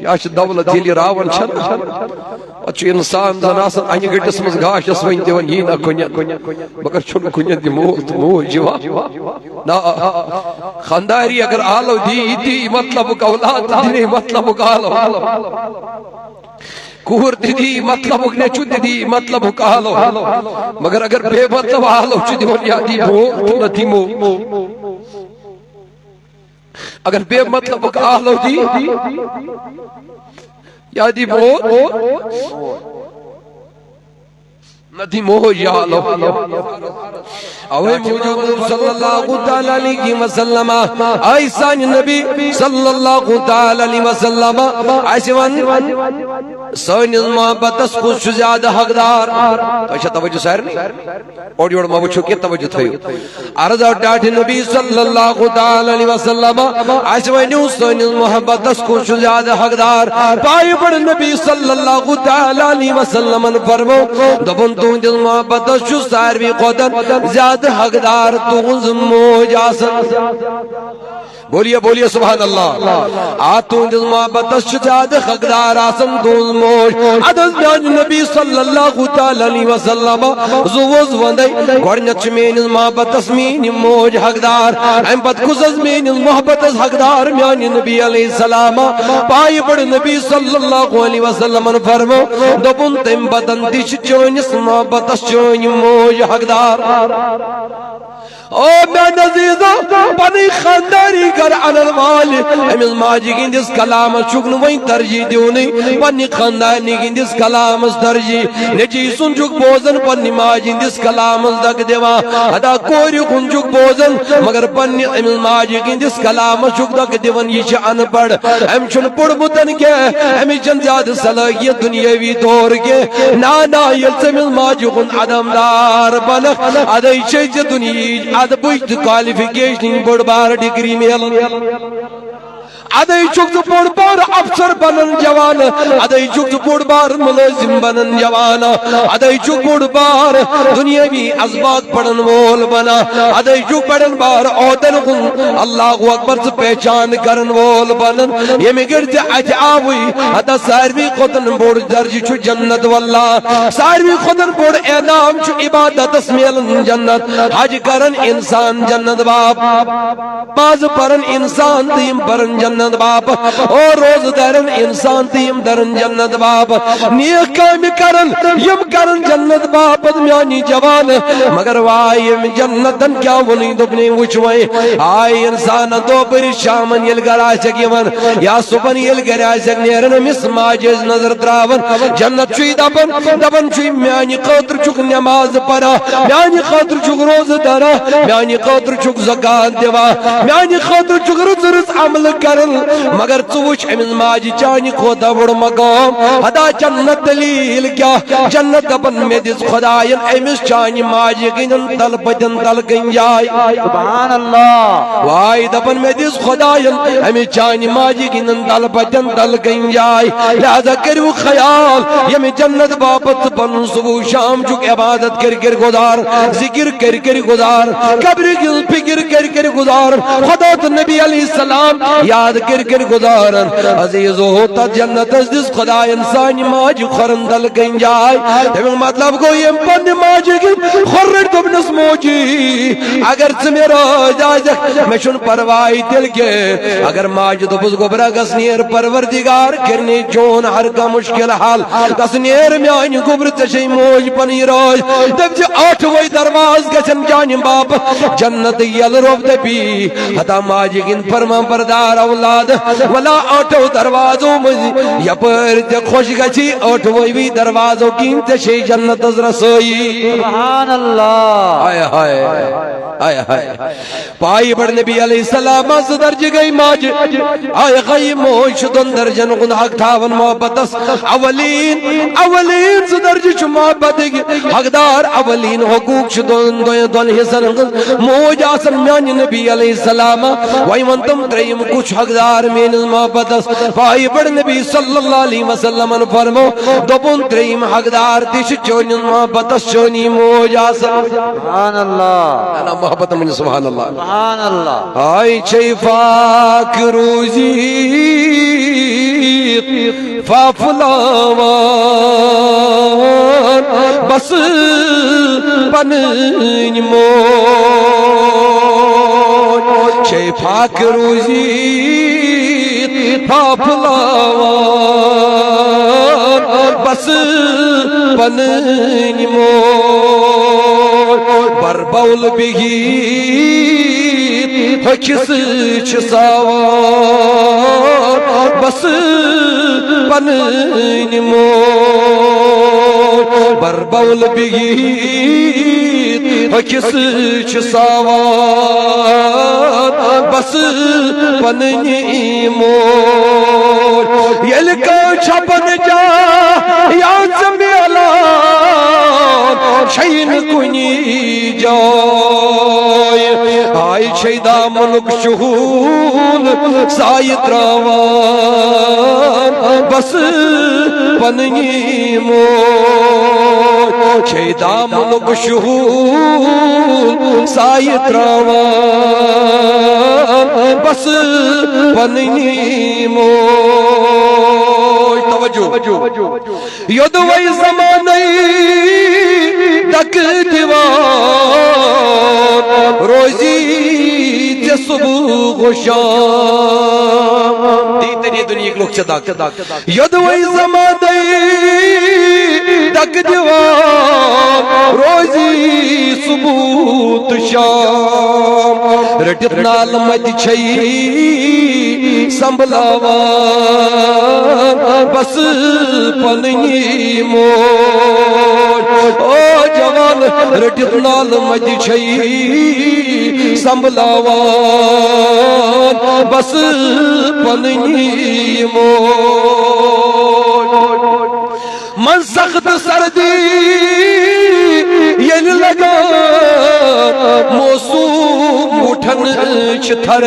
یا دولت ییٚلہِ راوان چھَنہٕ پتہٕ چھُ اِنسان زن آسان انہِ گٔٹِس منٛز گاشس وۄنۍ دِوان یی نہ کُنہِ مگر چھُنہٕ کُنہِ تہِ مول تہٕ موج یِوان نہ خانداری اگر آلو دی مطلبُک اولاد دی مطلبُک آلو کوٗر تہِ دی مطلبُک نیٚچوٗ تہِ دی مطلبُک آلو مگر اگر بے مطلب آلو چھُ دِوان یا دی مول تہٕ نہ دی موج اگر بے مطلبُک آلو دی یا دی موج ندی موج یا آلو اوے موجود صلی اللہ تعالیٰ علیہ وسلم آئی سانی نبی صلی اللہ تعالیٰ علیہ وسلم آئی ون سانس محبتس کس زیادہ حقدار تو توجہ سارنی اور یور ما وچھو کہ توجہ تھیو عرض ڈاٹھ نبی صلی اللہ تعالیٰ علیہ وسلم آئی ونیو سانس محبتس کس زیادہ حقدار پائی بڑھ نبی صلی اللہ تعالیٰ علیہ وسلم فرمو دبن تون دل محبتس چو ساروی قدر زیادہ حقدار تون موج آسن بولیے سبحان اللہ آتون دل محبتس چو زیادہ حقدار آسن تون موج عدد بیان نبی صلی اللہ تعالیٰ علیہ وسلم زوز وندے گوڑنچ مینز محبتس مین موج حقدار ایم پت کسز مینز محبتس حقدار میانی نبی علیہ السلام پائی بڑ نبی صلی اللہ علیہ وسلم فرمو دبن تم بدن تیش چونس محبتس چون موج حقدار او میں نزیزہ پنی خانداری کر علل والی امیز ماجی گندس کلام چکن وین ترجیح دیونی پنی خاندانی گندس کلام ترجیح نجی سن چک بوزن پنی ماجی گندس کلام دک دیوان ادا کوری کن چک بوزن مگر پنی امیز ماجی گندس کلام چک دک دیوان یہ ان پڑ ام چن پڑ بطن کے امی چن زیادہ صلاحیت دنیاوی دور کے نانا یلس امیز ماجی کن عدم دار بنخ ادائی چیز دنیا اد بوجھ کوالیفیکیشن بڑ بار ڈگری میلن ادائی چک بڑ بار افسر بنن جوان ادائی چک بڑ بار ملازم بنن جوان ادائی چک بڑ بار دنیاوی اسباق پڑھن وول بنا ادائی چک بڑن بار عہدن کن اللہ اکبر سے پہچان کرن وول بنن یہ مگرد اج آوئی ادا ساروی خودن بڑ درج چھو جنت واللہ ساروی خودن بڑ اعلام چھو عبادت اسمیلن جنت حج کرن انسان جنت باپ باز پرن انسان دیم پرن جنت باپ اور روز درن انسان تیم درن جنت باپ نیک کام کرن یم کرن جنت باپ میانی جوان مگر وائی یم جنتن کیا ونی دبنی وچوئی آئی انسان دو پر شامن یل گرائی سکیون یا صبح یل گرائی سک نیرن مس ماجز نظر تراون جنت چوئی دبن چوئی میانی قطر چک نماز پڑا میانی قطر چک روز درہ میانی قطر چک زکاة دیوا میانی قطر چک رز عمل کرن مگر چوچ امز ماجی چانی خدا بڑ مقام ادا جنت دلیل کیا جنت دبن میں دس خداین امز چانی ماجی گنن تل پجن تل گنجائی سبحان اللہ وائی دبن میں دس خداین امز چانی ماجی گنن تل پجن تل گنجائی لہذا کرو خیال یم جنت بابت بن صبح شام چک عبادت کر گزار ذکر کر گزار قبر گل فکر کر گزار خدا تو نبی علیہ السلام یاد کر گزارن عزیز ہوتا جنت از دس خدا انسانی ماجی خورندل گنجائی تمہیں مطلب کو یہ پن ماجی کی خورر دبنس موجی اگر سمیرا جائزک میں شن پروائی دل کے اگر ماجی دبس گبرا گسنیر پروردگار کرنی چون ہر کا مشکل حال گسنیر میں آئین گبر تشی موج پنی روش دب جی آٹھ وی درواز گچن جانی باپ جنت یل روب دبی حتا ماجی گن فرمان پردار اولاد ولا آٹو دروازوں میں یا پر تے خوش گچی آٹھوئی بھی دروازوں کین تے شی جنت از رسوئی سبحان اللہ آئے ہائے آئے ہائے پائی بڑھ نبی علیہ السلام از درج گئی ماج آئے غی موش دن درجن گن حق تھاون محبتس اولین سے درج چو محبت حقدار اولین حقوق شدن دن حسن موج آسن میانی نبی علیہ السلام وائی من تم تریم کچھ حقدار من محبتس پائی بڑ نبی صلی اللہ علیہ وسلم فرمو دوبن تریم حقدار تیش چونی محبتس چونی موجا سبحان اللہ انا محبت من سبحان اللہ سبحان اللہ آئی چی فاک روزی فافلاوان بس پنن موج شے پاک روزیت فافلاوان بس پنن موج بربول بگیت حکس چساوان بس پنن موج بربول بگیت حکس چساوان بس پنن موج یلکا چھپن جا یا زمیلان شین کنی جائے آئی شیدہ ملک شہون سائی تراوان بس پننی موج شیدہ ملک شہون سائی تراوان بس پننی موج توجہ یدوئی زمانی تک دیوان روزی تے صبح و شام دیتن یہ دنیا ایک لوگ چداک یدوئی زمانی تک دیوان روزی صبح و شام رٹت نال مد چھئی سنبھلاوان بس پننی موج او جوان رٹت نال مد چھئی سنبھلاوان بس پننی موج من سخت سردی یل لگا موسوم اٹھن چھتر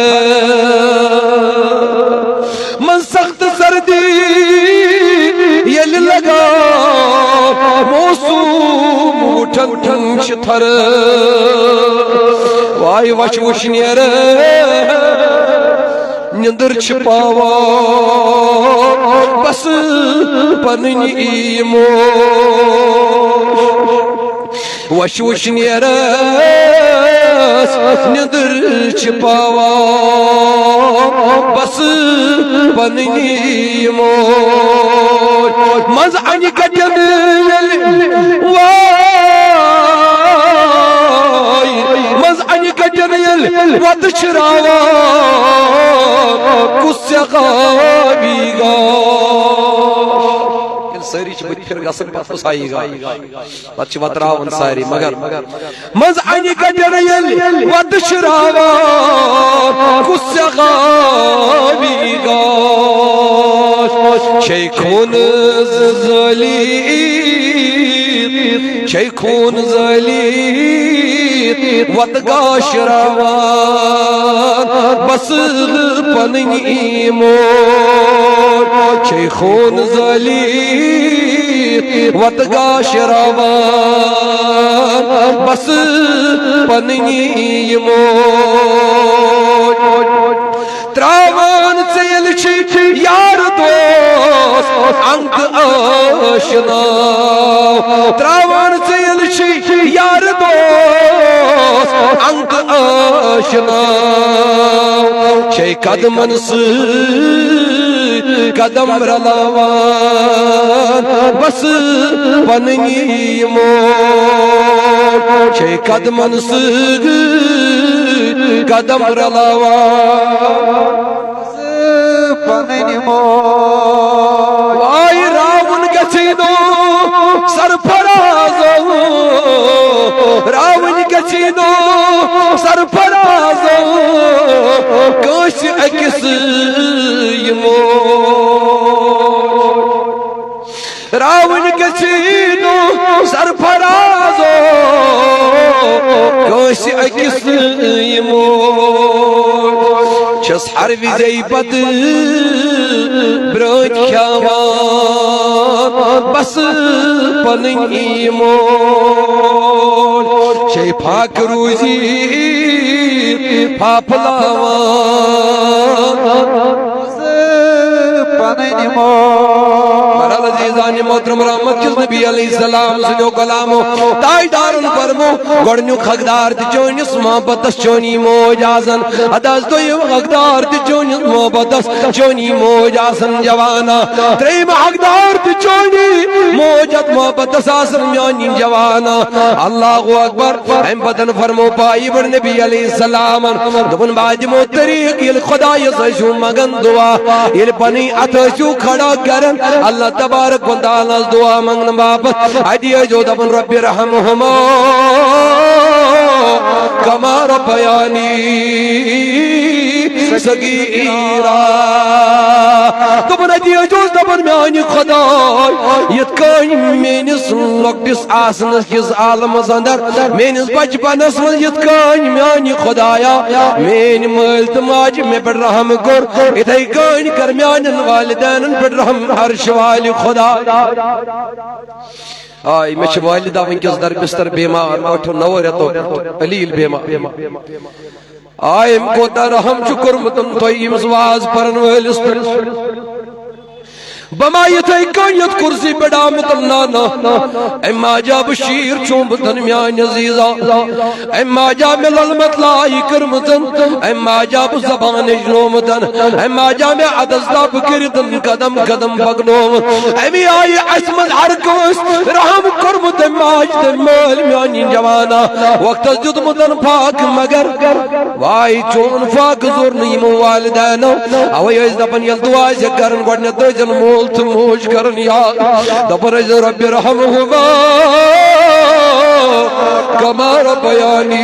من سخت سردی یل لگا موسوم اٹھن چھتر وائی وش وش نیر نندر چھپاوا بس پننی موج وش وش نیر نندر چھپاوا بس پننی موج مز انی کٹن وائی مز انی کٹن وط چراوا کس غابی گا ساری چھ بت پھر گسن پتہ سائی گا پتہ چھ وتراون ساری مگر مز انی کٹن وط چراوا کس غابی گا شیخون زلیت شیخون زلیت وطگا شراوان بس پننی موج شیخون زلیت وطگا شراوان بس پننی موج تراوان چیل چھ یار دوست انگ آشنا تراوان چیل چھ یار دوست انگ آشنا چھ قدمن سے قدم رلاوان بس پننی موج چھ قدمن سے قدم رلاوان پننی موج وائی راون گچینو سرفرازو راون گچینو سرفرازو کش اکس موج راون گچینو سرفرازو کش اکس موج چھس ہر وزی بد برچ کھیاوان بس پننی موج چھ پاک روزی پاپلاوان تنین مو برال عزیزان محترم رحمت کس نبی علیہ السلام سنو کلامو تائی دارن فرمو گوڑنیو خقدار تی چونیس محبتس چونی موج آسن اداز تو یہ خقدار تی چونیس محبتس چونی موج آسن جوانا تریم حقدار تی چونی موجت محبتس آسن میانی جوانا اللہ اکبر ہم بدن فرمو پائی بر نبی علیہ السلام دبن باج مو طریق یہ خدا یسشو مگن دعا یہ پنی اتشو کھڑا کرن اللہ تبارک و تعالی دعا منگن باپت ایدی جو دبن رب رحمہما کما ربیانی صغیرا دبن ایدی جو دبن میانی خدا یتکانی مینس لکٹس آسنس کس عالم زندر مینس بچپنس من یتکانی میانی خدایا مین ملت ماج میں پر رحم کر اتھائی کانی کر میانن والدین پر رحم عرش والی خدا آئی میں چھ والدہ ونکس در بستر بیمار موٹو نورتو علیل بیمار آئی کو در رحم چکر متن توئی مزواز پرن ویلس پر بما یتھائی کانیت کرسی بڑا متن نانا اما جا بشیر چون بتن میان عزیزا اما جا ملل مطلائی کرمتن اما جا بزبان جنومتن اما جا میں عدزدہ بکردن قدم قدم بگنومت امی آئی اسمد حرکوس رحم کرمت اماج دمال میانی جوانا وقت جد متن پاک مگر وائی چون پاک زور نیم والدینو اوی ایز دپن یل دعائی سے کرن گوڑنیت دو جن مول موج کرن یا دبر رب رحمہما کما ربیانی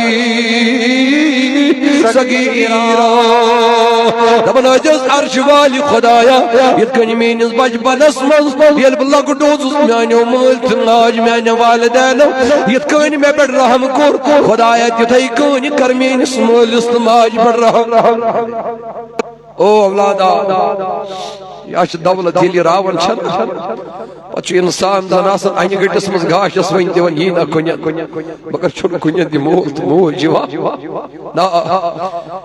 صغیرا دبن اجز عرش والی خدایا یتکنی مینز بچپنس مز یل بلگ ڈوزس میانیو ملت ناج میانی والدینو یتکنی میں بڑھ رحم کور خدایا تیتھائی کنی کر مینس ملس ماج بڑھ رحم او اولادا یہ دولت یلی راون چھن پچھو انسان دان آسان اینی گٹس مز گاشس ون دیون یہ نہ کنیت مگر چھن کنیت دی مول تو مول جوا نا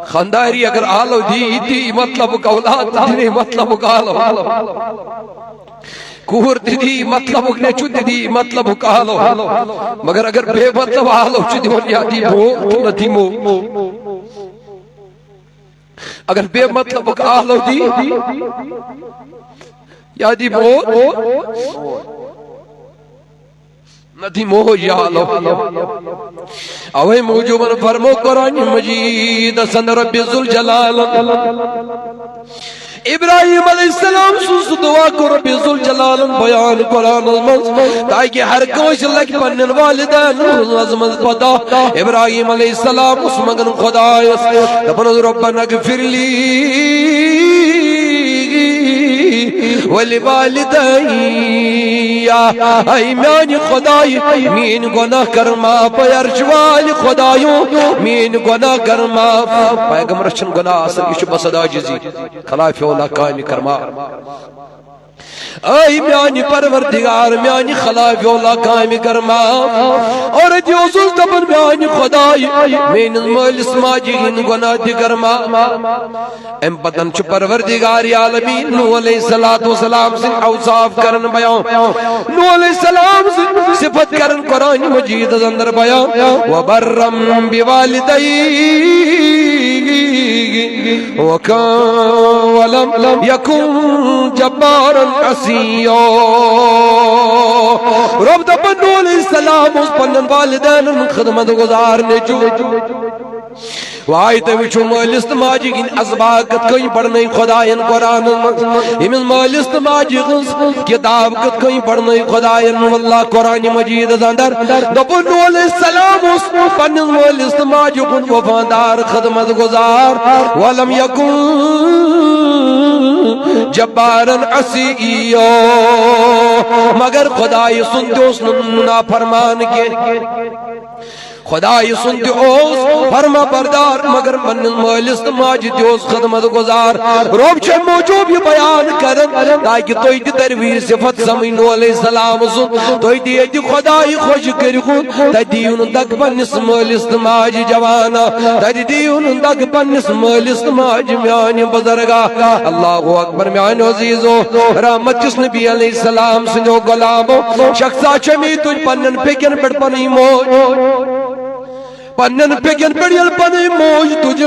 خانداری اگر آلو دی مطلب اولاد دی مطلب آلو کور دی مطلب نیچو دی مطلب آلو مگر اگر بے مطلب آلو چھ دیون یا دی مول ندی مول اگر بے مطلب آلو دی یا دی موت ندی موہ یا آلو اوہ موجوبن فرمو قرآن مجید سن رب ذوالجلال ابراہیم علیہ السلام سوس دعا کو رب ذوالجلال بیان قرآن المنز تاکہ ہر کوش لگ پنن والدین عظمت پتا ابراہیم علیہ السلام اس مگن خدایس دپن ربنا اغفر لی والوالدی ای میانی خدای مین گناہ کرما پیرش والی خدایوں مین گناہ کرما پیغمبر چن گناہ اصل یہ بسد عاجزی خلاف اولا قائم کرما اے میانی پروردگار میانی خلاف اولا قائم کرما اور دیوزل دبن میانی خدای مین مالس ماجین گناہ دی کرما ام بدن چھ پروردگار عالمین نوح علیہ السلام سے اوصاف کرن بیان نوح علیہ السلام سے صفت کرن قرآن مجید اندر بیان وبرم بوالدی وکان ولم یکن جبارا عصیا رب دبن نوح علیہ السلام اس پنن والدین خدمت گزارنے جو وآیت وچو مالست ماجی گن ازباقت کئی پڑھنی خدایان قرآن امن مالست ماجی گن کتاب کت کئی پڑھنی خدایان واللہ قرآن مجید زندر دبن نوح علیہ السلام اس پنن مالست ماجی گن وفادار خدمت گزار ولم یکن جبارا عصیا مگر خدای سنتوس نا فرمان کے خدا سن اوس فرما بردار مگر من مالس تو ماجہ تس خدمت گزار رب چھ موجود یہ بیان کرن تاکہ تھی تہ تروی صفت سمجھ نو علیہ السلام سن تھی تہ یہ خدا خوش کرکن تدیون دک پنس مالس تو ماجہ جوانا تدیون دک پنس مالس تو ماجہ میان بزرگا اللہ اکبر میان عزیزو رحمت کس نبی علیہ السلام سنو غلامو شخصا چمی تجھ پنن پکن پڑ پنی موج پنن پکن پڑ یل پنی موج تجھ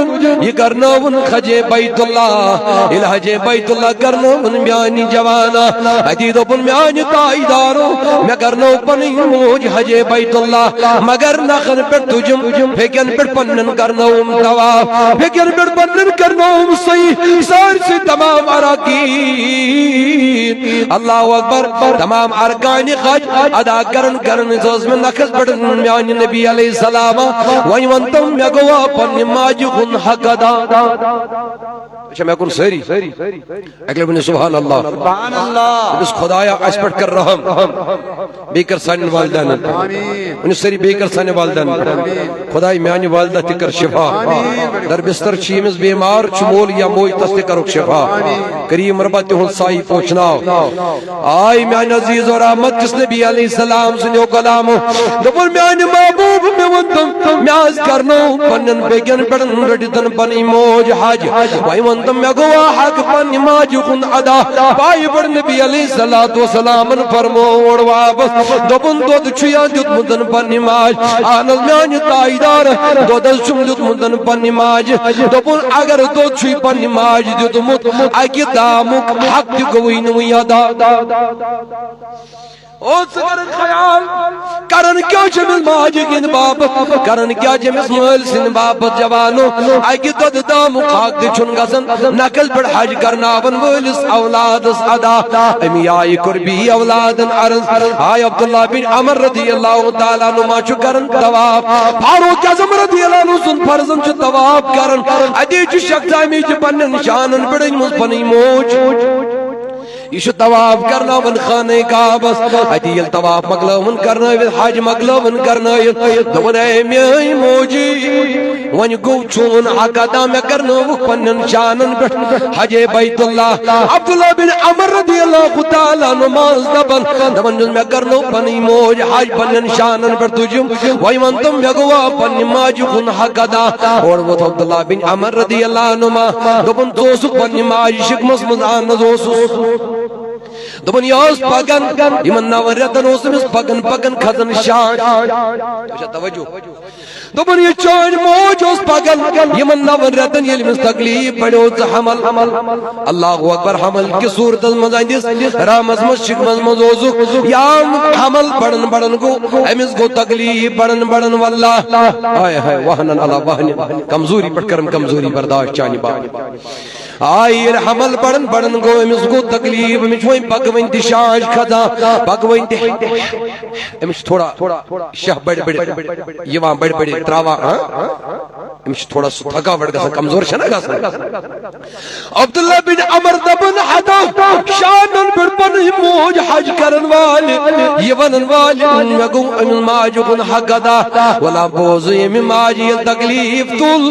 یہ کرناون خجے بیت اللہ الحجے بیت اللہ کرناون میانی جوانا حدیدو پن میانی تائیدارو میں کرناو پنی موج حجے بیت اللہ مگر نخن پڑ تجھم پکن پڑ پنن کرناوم تواف پکن پڑ پنن کرناوم صحیح سار سے تمام عراقین اللہ اکبر تمام ارکان حج ادا کرن زوز میں نخس پڑ میانی نبی علیہ السلام وہی ونتم میں گوا پن ماجہ کن حق ادا اچھا میں کن سری اگلے بنی سبحان اللہ اس خدایا اس پڑھ کر رحم بیکر سانی والدین انہی سری بیکر سانی والدین خدای میانی والدہ تکر شفا در بستر چیمز بیمار چمول یا موئی تستے کرک شفا کریم ربط ہن سائی پوچھناو آئی میانی عزیز اور رحمت کس نبی علیہ السلام سنیو کلامو دبر میانی محبوب میں وندم میاز کرنو پنن بیگن پڑن رڈتن پنی موج حج وائی وندم میں گوا حق پنی ماج کن ادا بائی بڑ نبی علیہ السلام فرموڑ واپس دبن دود چھیا جت مدن پنی ماج آنل میانی تائیدار دودل چم جت مدن پنی ماج دبن اگر دود چھوی پنی ماج جت مد اکی دامک حق دی گوئی نوی ادا او سکر خیال کرن کیا جمس ماجی کن باپت کرن کیا جمس مل سن باپت جوانو اکی دود دام خاک دی چون گسن نکل پر حج کرنا ون ولس اولادس ادا امی آئی قربی اولادن عرض آئی عبداللہ بن عمر رضی اللہ تعالیٰ نما چو کرن تواب فاروق اعظم رضی اللہ عنہ سن فرزن چو تواب کرن ادی چو شخص آمی چو پنن شانن بڑن مز پنی موج یہ طواف کرنا ون خانہ کعبس ادیل طواف مقلومن کرنا حج مقلومن کرنا دون اے میائی موجی ون گو چون عقدہ میں کرنا پنن شانن پہ حج بیت اللہ عبداللہ بن عمر رضی اللہ تعالیٰ نماز دبن جن میں کرنا پنی موج حج پنن شانن پر تجھم وی من تم یگوا پنی ماج کن حق ادا اور وہ عبداللہ بن عمر رضی اللہ عنہ دبن دوسو پنی ماج شکمس مزان دوسو دبن یاس پاگن یمن ناوریتن اوسمس پاگن کھزن شاش اچھا توجہ دبن یہ چون موج اس پاگن یمن ناوریتن یلمس تکلیف پڑو حمل اللہ اکبر حمل کی صورت مزاندس رامز مشک مزوزو یا حمل بڑن گو امس گو تکلیف بڑن واللہ آئے ہے وحنن اللہ وحن کمزوری پڑھ کرم کمزوری برداشت چانی بات آئی حمل بڑن گو امس گو تکلیف امس ہوئی پکوین تی شاش کھدا پکوین تی امس تھوڑا شاہ بڑ یوان بڑ تراوا امس تھوڑا سو تھکا وڑ گا کمزور شنا گا عبداللہ بن عمر دبن حدا شانن بڑ پن موج حج کرن والے یونن والے مگو امس ماج کن حق ادا ولا بوز یم ماج یل تکلیف تول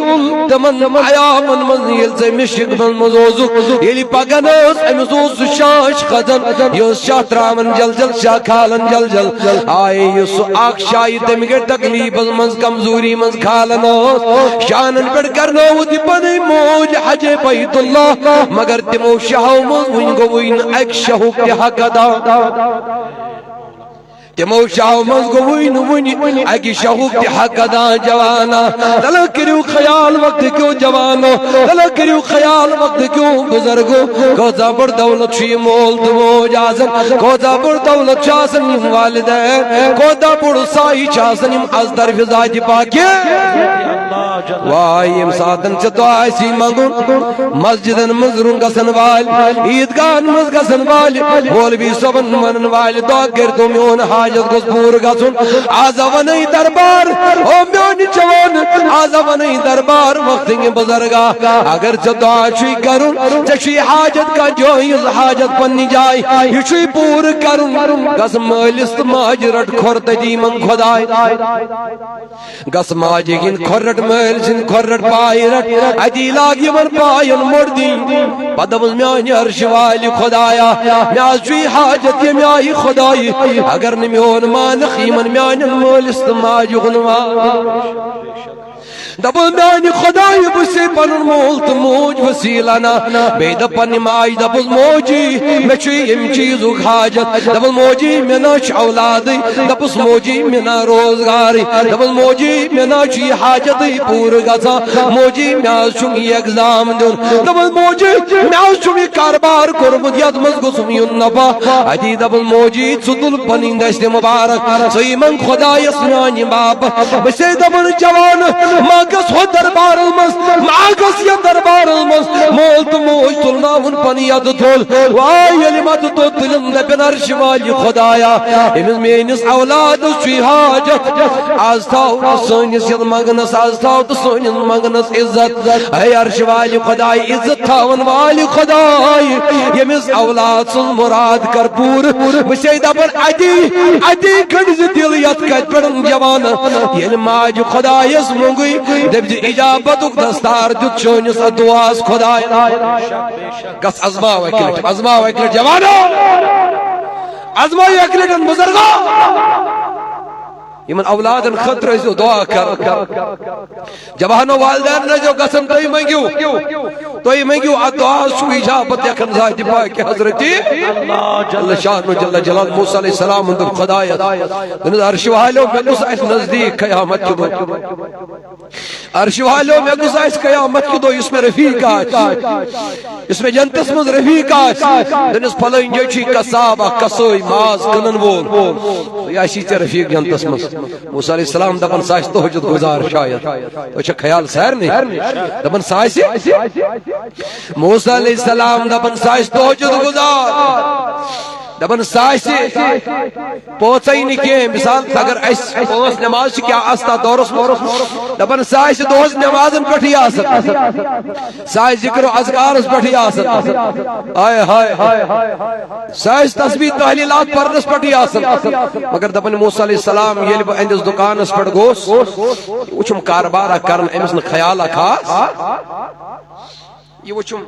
تمن حیا من منزل سے مشک مزوزو یلی پاگنوس امزوز شاش خزن یوس شاہ ترامن جل شاہ کھالن جل آئے یوس آخ شاہی تمگر تکلیف منز کمزوری منز کھالنوس شانن پڑ کرنو دی پنی موج حج بیت اللہ مگر تمو شاہو منز ونگو وین ایک شاہو کی حق ادا تمو شاہو منز گو وین ایک شاہو کی حق ادا جوانا دلو کریو خیال وقت کیوں جوانو دلو کریو خیال وقت کیوں بزرگو کوزا بڑ دولت شی مول دمو جازن کوزا بڑ دولت چاسن یم والدین کوزا بڑ سائی چاسن یم از طرف ذات پاکی وایم ساتن چھ دعا سی منگن مسجدن مزرون گسن وال عیدگاہن مز گسن وال مولوی صبن ونن وال دعا کر تو میون حاجت گس پور گسن آزا ونی دربار او میون جوان آزا ونی دربار وقت بزرگا اگر چھ دعا چھ کرن چھ حاجت کا جوئز حاجت پنی جائے یہ چھ پور کرن گس مالس ماج رٹ کھرت دی من خدای گس ماج گن کھرٹ مال سن کھرٹ پائی رٹ ادی لاگ یمن پائن مردی پدم میان عرش والی خدایا میاز چھ حاجت یہ میائی خدای اگر نمیون مان خیمن میان مالس ماج گنوا دبل میانی خدای بسی پنن مول تو موج وسیلانا بید پنی مائی دبل موجی میں چی ام چیزو حاجت دبل موجی منا چ اولادی دبس موجی منا روزگاری دبل موجی منا چی حاجت پور گزا موجی میاز چونگی اگزام دون دبل موجی میاز چونگی کاربار کرمد ید مزگسم یون نبا ادی دبل موجی صدل پنی دشت مبارک سی من خدای اسمیانی بابا بسی دبل جوان ماگس ہو دربار المس ماگس یا دربار المس مول تو موج تلنا ان پنیاد تول وائی علمت تو تلن دبن عرش والی خدایا امز مینس اولاد چوی حاجت آز تاو سونیس ید مگنس آز تاو تو سونیس مگنس عزت اے عرش والی خدای عزت تاون والی خدای یمز اولاد سن مراد کر پور بسی دبن عدی کنز دلیت کت پڑن جوان یل ماج خدای اس مونگوی دب اجابتک دستار دیت چونس دعاس خدای گس ازماو اکلٹ جوانو ازماو اکلٹ بزرگو یمن اولادن خطر اسو دعا کر جوانو والدین نے جو قسم توئی منگیو دعا سو اجابت یکن ذات پاک حضرتی جل شان جل جلال موسی علیہ السلام اندر خدایت دن عرش والو میں گس نزدیک قیامت کی دو عرش والو میں گس قیامت کی دو اس میں رفیق آج اس میں جنتس مز رفیق آج دن اس پھلن جچی کسابہ کسوئی ماز کنن وول یا اسی رفیق جنتس مز موسیٰ علیہ السلام دبن ساش توجد گزار شاید تو اچھا خیال سیر نہیں دبن ساش موسیٰ علیہ السلام دبن ساش توجد گزار دبن ساش سے پوچھائی نہیں کہ مثال اگر اس پوچھ نماز سے کیا آستا دورس دبن ساش دوز نمازن پٹھی آسد ساش ذکر و اذکارس پٹھی آسد آئے ہائے ساش تسبیح تحلیلات پرنس پٹھی آسد مگر دبن موسیٰ علیہ السلام یہ لب اندس دکانس پڑ گوس وچم کاربارہ کرن امس نے خیال خاص یہ وچم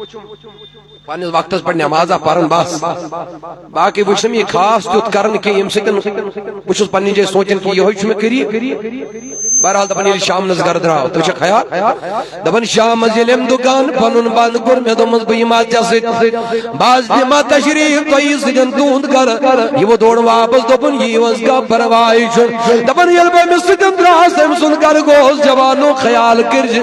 پانیس وقتس پر نمازہ پرن بس باقی وچم یہ خاص تیت کرن کہ یم سکن وچس پنی جائے سوچن کہ یہ ہوئی چمیں کری بہرحال دبن یہ شام نز گرد رہا تو چھ خیال دبن شام ظلم دکان پنن بند کر میں دمز بیمات جسد باز دیما تشریف تو یہ سجن دوند کر یہ وہ دوڑ واپس دبن یہ وز کا پروائی چھن دبن یلبہ میں سجن دراس ہم سن کر گوز جوانو خیال کرج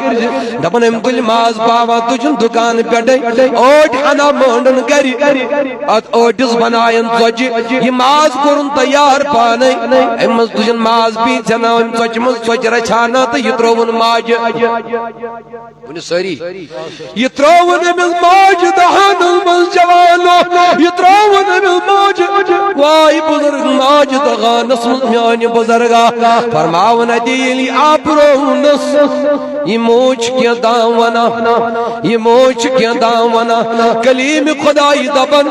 دبن ہم دل ماز پاوا تجن دکان پیٹے اوٹ انا مونڈن کری ات اوٹس بنائن سوچی یہ ماز کرن تیار پانے امز تجن ماز بھی چنا ام سوچ مز سوچ رچانا تو یہ ترون ماج ونی ساری یہ ترون امز ماج دہان المز جوانو یہ ترون امز ماج وائی بزرگ ماج دہان اسمز میانی بزرگا فرماون دیلی آپ رونس یہ موچ کیا دامونا یہ موچ کیا دامونا کلیم خدای دبن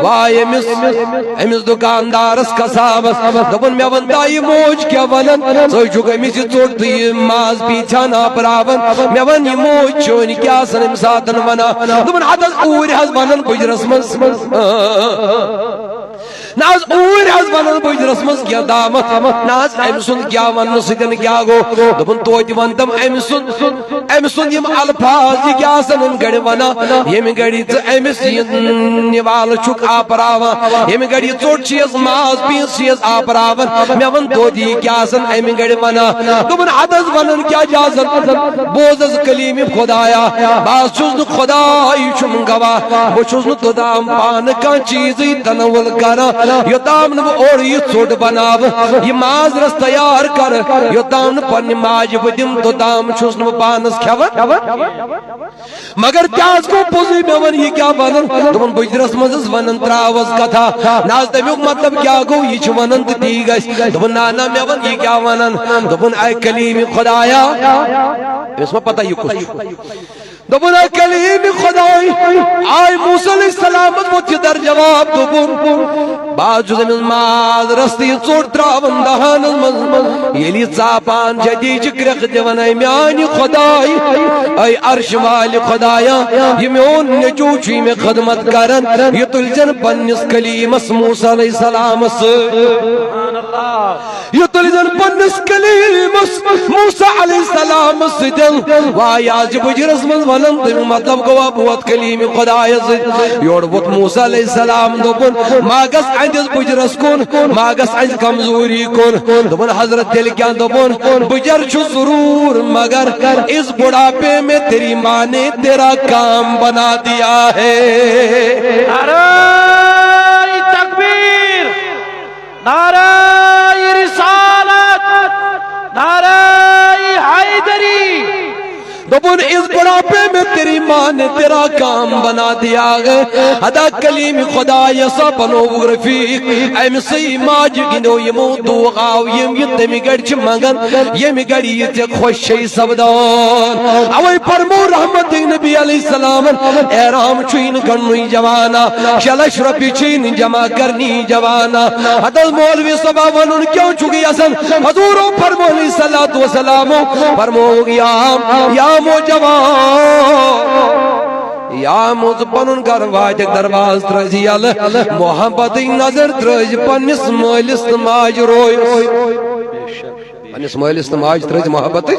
وائی امز دکاندارس کسابس دبن میں وندائی موچ کیا ونن سوئی چکا امیسی چوٹ یہ ماز پیچھانا پراون میں ون یہ موچ چونی کیا سن امساتن ونا دبن حدث اوری حض بنن بجرس مز ناز اوری حض بنن بجرس مز کیا دامت ناز امسن کیا ون سکن کیا گو دبن توتی وندم امسن یم الفاظ کیا سن گڑ ونا یم گڑی امس نیوال چک آپراوا یم گڑی چوٹ چیز ماز پیس چیز آپراون میں ون توتی کیا سن ام گڑ ونا دبن حدث ونن کیا جازت بوزز کلیم خدایا باز چوز خدای چم گوا بو چوز تدام پان کا چیز تنول کرا یوتام نہ اور یہ ژوٹ بناو یہ ماز رس تیار کر یوتام نہ پنہ ماج بدم توتام چھس نہ پانس کھیون مگر کیاز کو پوزی مے ون یہ کیا ونن دپن بجرس مز ونن تراوس کتھا ناز تمیک مطلب کیا گو یہ چھ ونن تو تی گژھ دپن نانا مے ون یہ کیا ونن دپن اے کلیم خدایا اس میں پتہ یہ کچھ دپن اے کلیم خدائی آئی موسیٰ علیہ السلام وہ در جواب دپن باز زمین ماز رستی ژوٹ تراون دہان یلی ژاپان جدی چکرک دیون اے میانی خدائی اے عرش والی خدایا یہ میون نیچو چھ میں خدمت کرن یہ تلجن پنس کلیمس موسیٰ علیہ السلام یہ تلجن پنس کلیمس موسیٰ علیہ السلام دل وائی آج بجرس من ونن تم مطلب گوا بوت کلیم خدایا یور وت موسیٰ علیہ السلام دپن ماگس اندس بجرس کن ماگس اند کمزوری کن دپن حضرت دل کیا دپن بجر چھ ضرور مگر اس بڑھاپے میں تیری ماں نے تیرا کام بنا دیا ہے نعرہ تکبیر نعرہ رسالت نعرہ حیدری دپن اس بڑھاپے میں تیری ماں نے تیرا کام بنا دیا ہے ادا کلیم خدا یسا بنو رفیق ایم سی ماج گنو یمو دوغاو یم یتمی گڑ چھ مگن یم گڑی تے خوش چھ سبدان اوی فرمو رحمت نبی علیہ السلام احرام چین کنوی جوانا شلش ربی چین جمع کرنی جوانا حضرت مولوی صبا ونن کیوں چگی اسن حضورو فرمو علیہ السلام فرمو یا موجوان یا موز پنن گھر واج درواز ترزی محبت نظر ترز پنس مالس ماج روی پنس مالس ماج ترز محبت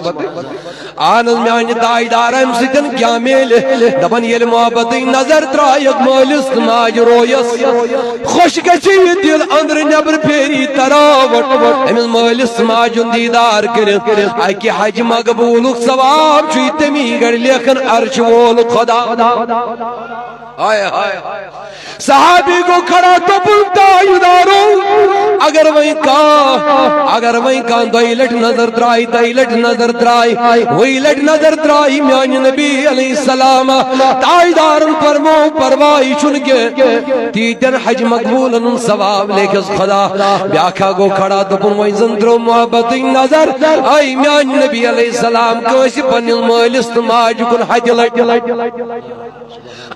آنز میان دائی دارم سیدن کیا میل دبن یل محبت نظر ترائیت مالس ماج رویس خوش گچی دل اندر نبر پھیری تراوٹ امیز مالس ماجن دیدار کرن اکی حج مقبول ثواب چوی تمی گر لیکن عرش وول خدا آئے صحابی کو کھڑا تو بلتا یدارو اگر وہیں کان دوئی لٹ نظر ترائی دائی لٹ نظر ترائی وہی لٹ نظر ترائی میانی نبی علیہ السلام تائی دارن فرمو پروائی چنگے تیتن حج مقبول ان ثواب لیکن خدا بیاکھا کو کھڑا تو پن وہیں زندرو محبت نظر آئی میانی نبی علیہ السلام کوئی پنیل مالست ماج کن حج لٹ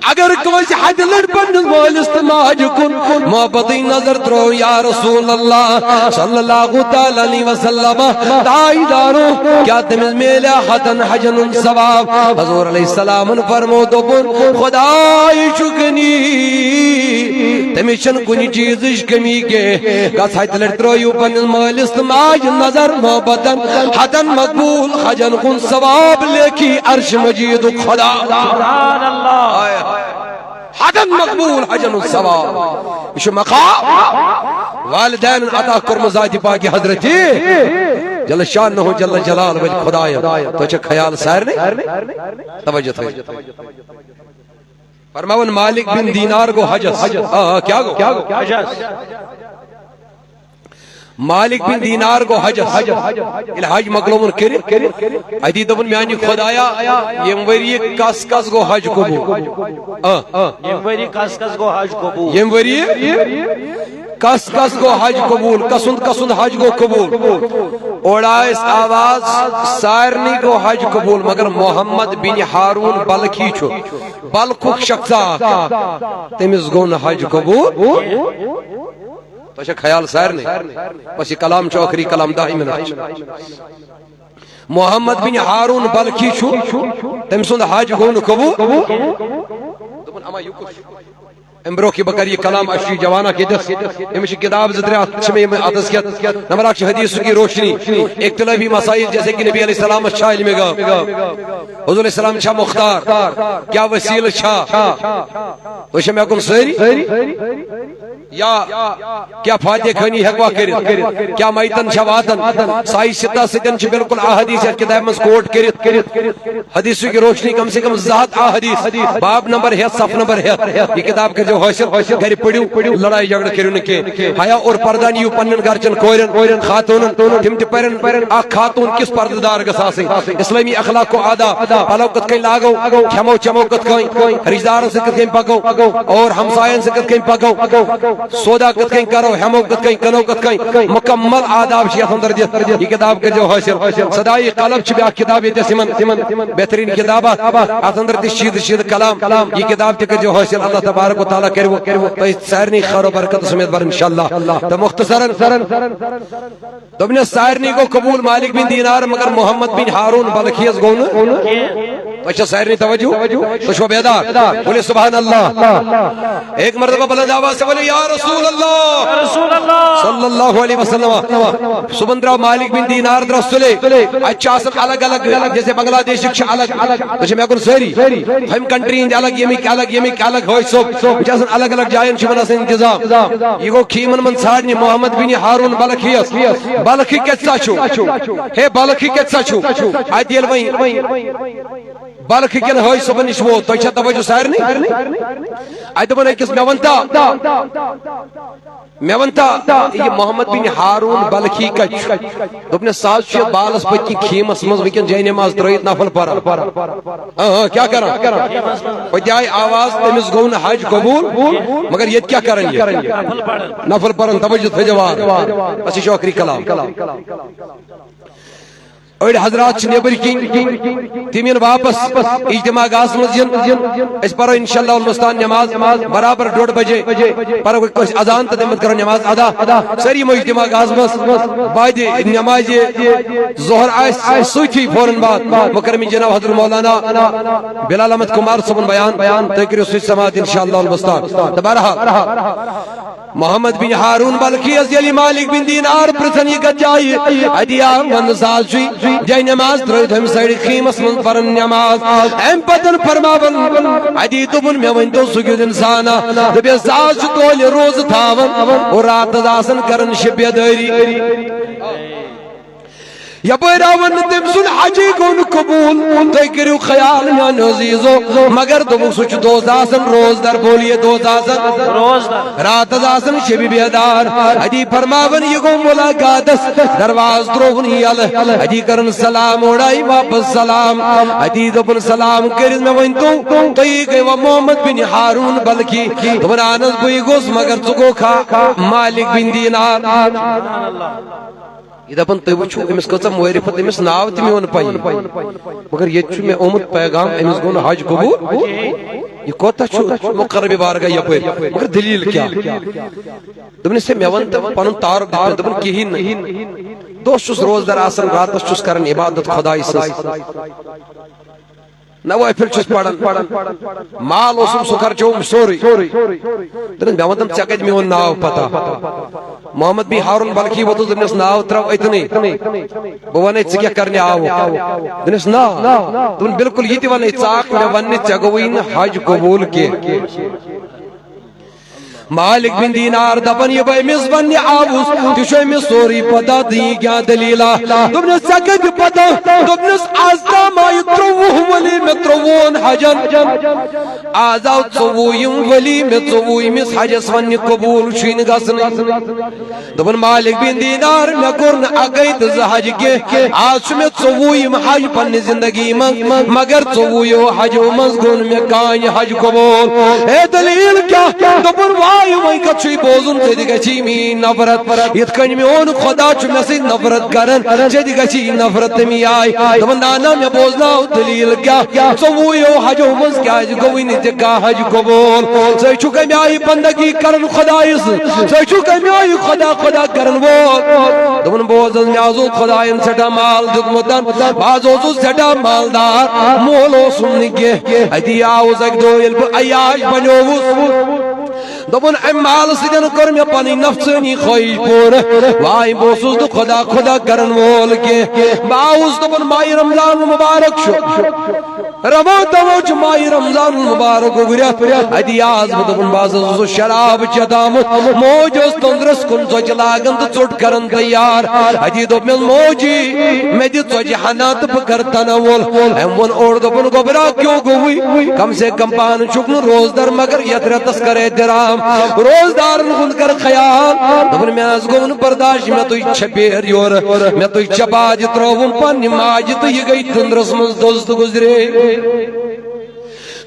اگر کوئی حج لٹ پنیل مالست ماج کن محبت نظر ترو یا رسول اللہ صلی اللہ علیہ وسلم تائی دارو کیا تمہیں میلہ حتن حجن ثواب حضور علیہ السلام فرمو تو پن خدای شکنی تمیشن کنی چیزش کمی کے کس حج لٹ ترویو پنیل مالست ماج نظر محبتن حتن مقبول حجن کن ثواب لیکی عرش مجید خدا سبحان اللہ حدن مقبول حجن الثواب یہ مقام والدین عطا کرم ذات پاک حضرتی جل شان ہو جل جلال وجہ خدایا تو چھ خیال سائر نہیں توجہ تھا فرماون مالک بن دینار کو حجز کیا گو حجز مالک بن دینار کو حج الحاج مقلوم کری ادی دبن میانی خدایا یم وری کس کس گو حج قبول یم وری کس کس گو حج قبول یم وری کس کس گو حج قبول کسند حج گو قبول اوڑائس آواز سارنی گو حج قبول مگر محمد بن ہارون بلخی چھو بلخک شخصا تمس گو حج قبول تو خیال سائر نہیں بس یہ کلام چوکری کلام دائی میں نہیں محمد بن ہارون بلخی چھو تم سند حج گون قبول امبرو کی بکر یہ کلام اشری جوانا کی دس ہمیشہ کتاب زدریات چمی میں آدھس کیا نمبر آکش حدیث کی روشنی اختلافی مسائل جیسے کہ نبی علیہ السلام اچھا علم گا حضور علیہ السلام چھا مختار کیا وسیل چھا وشہ میں اکن سہری یا کیا فاتح کھنی حقوہ کرت کیا مائتن چھا واتن سائی ستہ ستن چھ بالکل آحدیث ہے کتاب میں کوٹ کرت حدیث کی روشنی کم سے کم ذات آحدیث باب نمبر ہے صف نمبر ہے یہ کتاب کا جو حاصل گھر پڑھو لڑائی جھگڑ کرو نکے حیا اور پردہ نیو پنن گھرچن کورن خاتون تم تہ پرن اخ خاتون کس پردہ دار گژھِ آسٕنۍ اسلامی اخلاق و آداب پلو کت کن لاگو کھمو چمو کت کن رشتہ دارن سے کت کن پکو اور ہمسائن سے کت کن پکو سودا کت کن کرو ہمو کت کن کنو کت کن مکمل آداب چھ اندر دت یہ کتاب کر جو حاصل صدائی قلم چھ بیاکھ کتاب یہ سمن بہترین کتابات ات اندر تہ شید کلام یہ کتاب تہ کر جو حاصل اللہ تبارک و تعالی کرو تو سارنی خیر و برکت سمیت بر انشاءاللہ تو مختصراً دوبنے سارنی کو قبول مالک بن دینار مگر محمد بن ہارون بلخیز گون تو سارنی توجہ تو شو بیدار بولے سبحان اللہ ایک مرتبہ بلند آواز سے بولے یا رسول اللہ صلی اللہ علیہ وسلم سبندرا مالک بن دینار درستلے اچھا اصل الگ الگ جیسے بنگلہ دیش الگ تو میں کن ساری ہم کنٹری الگ یمیک الگ ہوئی سب الگ الگ جائن چھ انتظام یہ گو کھیمن من ژھانڈنہِ محمد بن ہارون بلخیس بلخی کتسا چھو ہے بلخی کتسا چھو ات یل وۄنۍ بلخی کن ہائی صبح نش ووت تھی توجہ سارنی ات دپن أکس مے ونتا یہ محمد بن ہارون بلخی کچ دوپنے ساز چھ بالس پتہ کھیمس مز ونکن جے نماز ترٲیِتھ نفل پران کیا کران پتہ آئی آواز تمس گو نہ حج قبول مگر یہ کیا کرن یہ نفل پران توجہ تھے جواب بس یہ آخری کلام اور حضرات نیبر کن تمین واپس اجتماع گاس مزین اس پرو انشاءاللہ المستان نماز برابر 2:30 بجے پرو اذان تو تمت کرو نماز ادا سری مو اجتماع گاس مز بعد نماز ظہر آئے سوچی فوراً بعد مکرمی جناب حضرت مولانا بلال احمد کمار صبن بیان تکریو سوچ سماعت انشاءاللہ المستان تبارہ محمد بن ہارون بلخی علی مالک بن دینار پرسن یہ گجائی ادیا من ساز جائے نماز ترٲیِتھ ہم سایڈ خیمس من پرن نماز ام پتن فرماون ادی دوپن مے ؤنتو سُہ کیُتھ انسانا دپے ساز چھُ تولہِ روزٕ تھاون اور راتس آسان کرن شب دٲری یپٲرۍ آو نہٕ تٔمۍ سُنٛد حجی گوٚو نہٕ قبوٗل تُہۍ کٔرِو خیال میٛانیو عزیٖزو مگر دوٚپُکھ سُہ چھُ دۄہس آسان روزدر بولیے دۄہس آسان راتس آسان شبِ بیدار حجی فرماون یہِ گوٚو مُلاقاتس درواز ترٛووُن یلہٕ حجی کرن سلام اوڑاے واپس سلام حجی دوٚپُن سلام کٔرِتھ مےٚ ؤنۍتو تُہی گٔیوا محمد بن ہارون بلخی دوٚپُن اہن حظ بٕے گوٚس مگر ژٕ گوٚکھا مالک بن دینار یہ دپن تھی وچھو امس کۭژاہ معرفت امس ناو تہ میون پی مگر یہ مے آمت پیغام امس گو حج قبول یہ کوتا مقرب بارگاہ یپر مگر دلیل کیا دپنس مے ون پن تعارف دپن کہین دۄہس چھُس روزدار آسان راتس چھُس کران عبادت خداے سٕنٛز نوافل چھُس پران مال اوسُم سُہ خرچوم سورُے دپن مے ون ژےٚ کتہِ میون ناو پتہ محمد بن ہارون بلخی ووتُس دپنس ناو ترٛاو أتنٕے بہٕ ونے ژٕ کیٛاہ کرنہِ آوُکھ دپنس نا دپن بالکل یہ تہِ ونے ژٕ اکھ مے وننہِ ژےٚ گوٚوُے نہٕ حج قبوٗل کینٛہہ مالک بن دینار دپن یہ بہ امس وننہِ آوُس تہِ چھُ امس سورُے پتہ تہٕ یہِ کیٛاہ دلیٖلا دوٚپنس ژےٚ کتہِ پتہ دوٚپنس آز تام آیہِ 23 ؤلی مےٚ 23 حجن آز آو 24 ؤلی مےٚ 24مِس حجس وننہِ قبوٗل چھُے نہٕ گژھنٕے دوٚپُن مالک بن دینار مےٚ کوٚر نہٕ اکے تہٕ زٕ حج کینٛہہ آز چھُ مےٚ 24 حج پننہِ زندگی منٛز مگر 24 حجو منٛز گوٚو نہٕ مےٚ کانٛہہ حج قبوٗل ہے دلیٖل کیٛاہ دوٚپُن وۄنۍ کتھ چھُے بوزُن ژےٚ تہِ گژھی میٛٲنۍ نفرت یِتھ کٔنۍ میون خدا چھُ مےٚ سۭتۍ نفرت کران ژےٚ تہِ گژھی نفرت تمی آیہِ دوٚپُن نانا مےٚ بوزناو دلیٖل کیٛاہ 24 حجو منٛز کیٛازِ گوٚوُے نہٕ ژےٚ کانٛہہ حج قبوٗل ژٕ چھُکھ امہِ آیہِ بندگی کران خدایہِ سٕنٛز ژٕ چھُکھ امہِ آیہِ خدا کران وول دوٚپُن بوز حظ مےٚ حظ اوس خداین سٮ۪ٹھاہ مال دیُتمُت بہٕ حظ اوسُس سٮ۪ٹھاہ مالدار مول اوسُم نہٕ کینٛہہ اتی آوُس اکہِ دۄہ ییٚلہِ بہٕ عیاش بنیووُس دبن ام مال سدن کر میں پنی نفسانی خواہش پور وائی بوسوس تو خدا خدا کرن وول کے باوس دبن ماہ رمضان مبارک شو روا دو ماہ رمضان مبارک گریا ادی آز دبن باز شراب چدام موج تندرس کن ژوچ لاگن تو ژوٹ کرن تیار ادی دب میں موجی میں دی ژوچ ہنا تو بکر تنول ام ون اور دبن گبرا کیوں گوئی کم سے کم پان چکن روزدار مگر یتر تسکرے درام روزدار ہن کر خیال دبن میں از گون برداشت میں تو چھپیر یور میں تو چپاج تروم پن ماج تو یہ گئی تندرس من دوست گزرے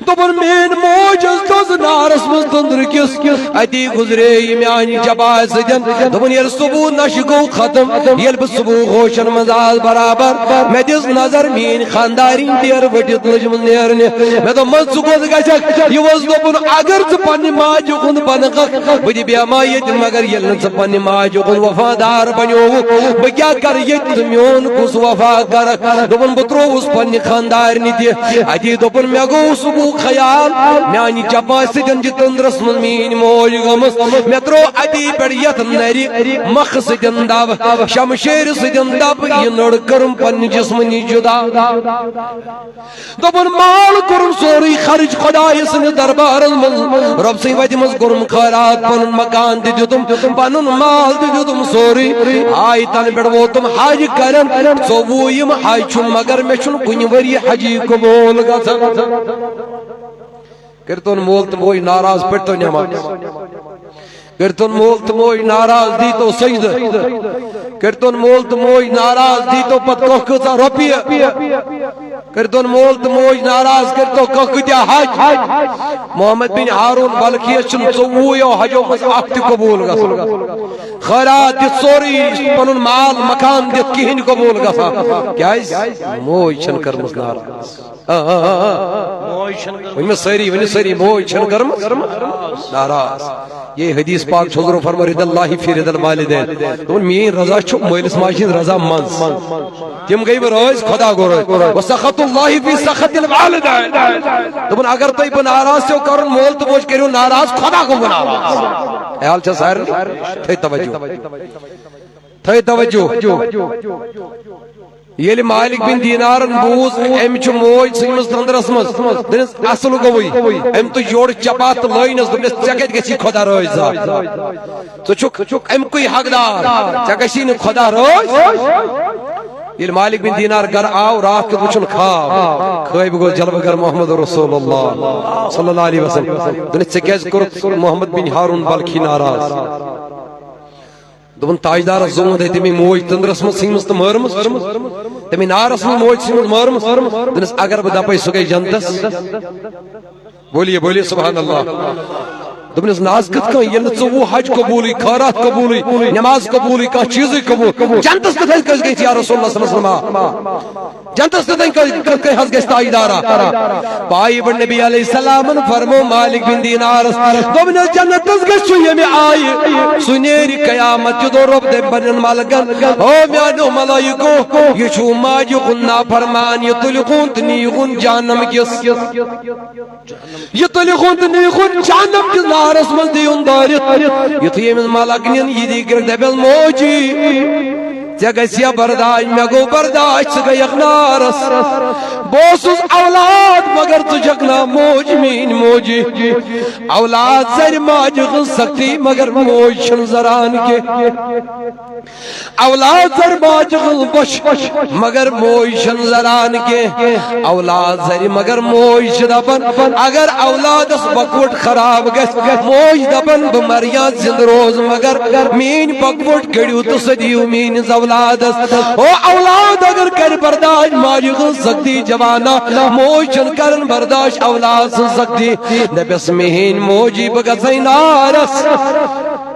دبن مین موج دوز نارس من تندر کس ادی گزرے میانی چپاج سدن دبن یل صبح نش گو ختم یل بہ صبح خوشن مزاج برابر میں دس نظر مین خانداری دیر وٹت لجم نیرنے میں تو من سکوت گچک یہ وز دبن اگر ژ پنہ ماج کن بنق بہ بیا ما یت مگر یل ژ پنہ ماج کن وفادار بنیو بہ کیا کر یت میون کس وفا کر دبن بہ تروس پنہ خاندارنی تہ ادی دبن مے گو صبح خیال میانی چپا سدن جی تندرس من مین موج گمس مے ترو ادی پڑ یت نری مخ سدن دب شمشیر سدن دب یہ نڑ کرم پن جسمنی جدا دبن مال کرم سوری خرچ خدای سن دربار من رب سی وجہ مز کرم خیرات پن مکان دتم پن مال دتم سوری آئی تن پڑ وہ تم حج کرن ژووُہِم حج چھُ مگر مے چھُن کُنہِ ؤری حجی قبول گژھان کرتون مول تو موج ناراض پڑتو نماز کرتون مول تو موج ناراض دی تو سجدہ کرتون مول تو موج ناراض دی تو پت کھا روپیہ کرتون مول تو موج ناراض کرتو کھا حج محمد بن ہارون بلخی چھن ژووُہِو حجو مز اکھ قبول گژھان خیرات دت سوری پنن مال مکان دت کہین قبول گژھان کیاز موج چھن کرمس ناراض ون سری موج چھن کرمس ناراض یہ حدیث پاک حضور فرمائے رضا اللہ فی رضا الوالدین دون مین رضا چھ مالس ماجد رضا منز تم گئی روز خدا گو روز وسخط اللہ فی سخط الوالدین دون اگر تو بہ ناراض سے کرن مول تو موج کریو ناراض خدا کو ناراض خیال چھ سائر تھے توجہ یل مالک بن دینارن بوز ام چھ موج سمس تندرس مز دنس اصل گوئی ام تو جوڑ چپات لینس دنس چکت گسی خدا روز تو چک ام کوئی حقدار چکشین خدا روز یل مالک بن دینار گھر آو رات کے وچن خواب خواب گو جلوہ گر محمد رسول اللہ صلی اللہ علیہ وسلم دنس چکیز کرت محمد بن ہارون بلخی ناراض دون تاجدار زون ہے تمی موج تندرس من سیمس تو مرمس تمی نارس من موج سیمس مرمس دنس اگر بدا پای سگئی جنتس بولیے سبحان اللہ دبنس ناز کت کن یل ژووُہ حج قبولی خیرات قبولی نماز قبولی کان چیز قبول جنتس کتن کس گئی یا رسول اللہ صلی اللہ علیہ وسلم جنتس کتن کس حس گئی تاجدارا پائی بن نبی علیہ السلام فرمو مالک بن دینار دبنس جنتس گئی یمی آئی سنیری قیامت جدو رب دے بنن مالکن او میانو ملائکو یہ چھو ماجی خننا فرمان یہ تلقون تنیخون جانم کس یہ تلقون تنیخون جانم کس نارس مز دیون دارت یتھی من مالکنین یہ دیگر دبل موجی جگسیا برداشت میں گو برداشت گئی اخنارس بوسوس اولاد مگر تجھکنا موج مین موجی اولاد زر ماج غل سکتی مگر موج شن زران کے اولاد زر ماج غل بش مگر موج شن زران کے اولاد زر مگر موج دبن اگر اولاد اس بکوٹ خراب گس موج دبن بمریات زند روز مگر مین بکوٹ گڑیو تو صدیو مین اولاد او اولاد اگر کر برداشت ماج غل سکتی جوانا موج چن کرن برداشت اولاد سن سکتی نبس مہین موجی بگسین آرس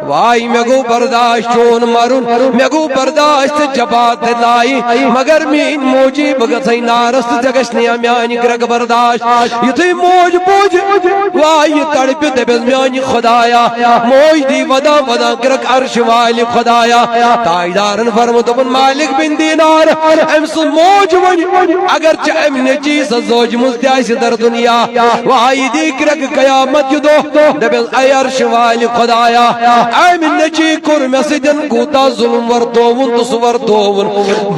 وائی میں گو برداشت چون مرن میں گو برداشت جبات لائی مگر مین موجی بگسائی نارست جگشنیا میانی گرگ برداشت یتھے موج بوج وائی تڑپ دبز میانی خدایا موج دی ودا ودا گرگ عرش والی خدایا تائیدارن فرمو دبن مالک بن دینار امس موج ونی اگرچہ ام نجی سزوج مزدیائی در دنیا وائی دی گرگ قیامت یدو دبز ای عرش والی خدایا ام نجی کر مسجدن کوتا ظلم وردوون تصور دوون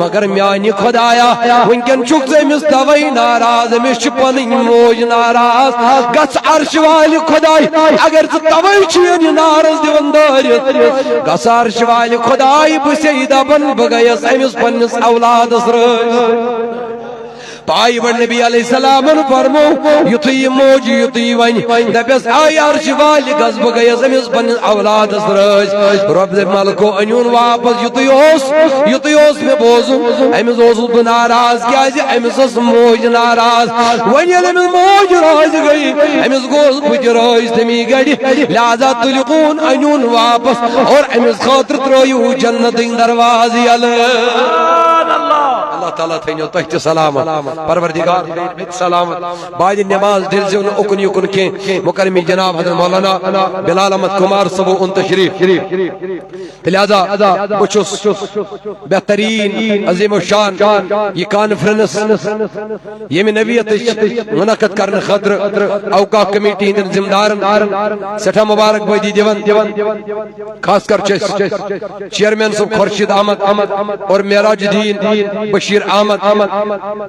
مگر میانی خدایا ونکن چک سے مستوی ناراض مش پنن موج ناراض گس عرش والی خدای اگر توی چین ناراض دیون دار گس عرش والی خدای بسیدہ بن بگیس امس پنس اولاد اسر پائی بڑ نبی علیہ السلام فرمو یتھی موج یتھی ون دبس آئی عرش والی غضب گئی زمین پن اولاد اسرج رب ملکو انیون واپس یتھی اوس میں بوزو امس اوسو بہ ناراض کیازِ امس اس موج ناراض ون یل امس موج راز گئی امس گوس بت راز تمی گڑی لہذا تلقون انیون واپس اور امس خاطر ترویو جنت درواز یل اللہ تعالیٰ تھینو تحت سلامت پروردگار سلامت بعد نماز دل سے اکن یکن کے مکرمی جناب حضرت مولانا بلال احمد کمار صبو ان تشریف لہذا بچس بہترین عظیم الشان یہ کانفرنس یہ میں نویت منعقد کرنے خاطر اوقاف کمیٹی ہندن ذمہ دارن سٹھا مبارک بادی دیون خاص کر چیئرمین صاحب خورشید احمد اور معراج الدین بشیر احمد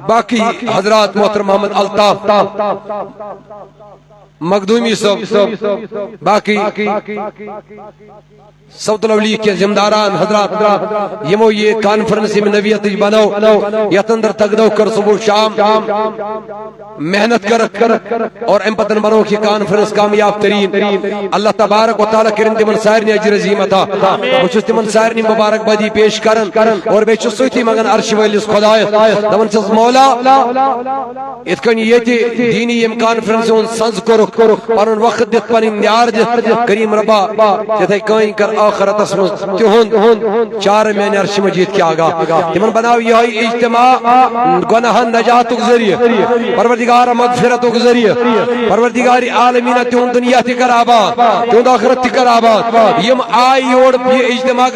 باقی حضرات محترم محمد الطاف مخدومی صاحب باقی سعود الاولی کے ذمہ داران حضرات یمو یہ کانفرنس میں نویت بنو یت اندر تگدو کر صبح شام محنت کر اور ام پتن بنو کی کانفرنس کامیاب ترین اللہ تبارک و تعالی کرن تمن سارنی اجر عظیم عطا بچس تمن سارنی مبارک بادی پیش کرن اور بیچ سوتی مگن عرش ولیس خدای دمن چس مولا اتکن یتی دینی یم کانفرنس اون سنز کرو پنن وقت دت پنن یار کریم ربا جتھے کہیں کر آخرت اسم تہن چار میں عرش مجید کیا گا تمن بناو یہ اجتماع گناہ نجات ذریعہ پروردگار مغفرت ذریعہ پروردگار عالمین تہن دنیا تہ کر آباد تہن آخرت تہ کر آباد یم آئی اور یہ اجتماع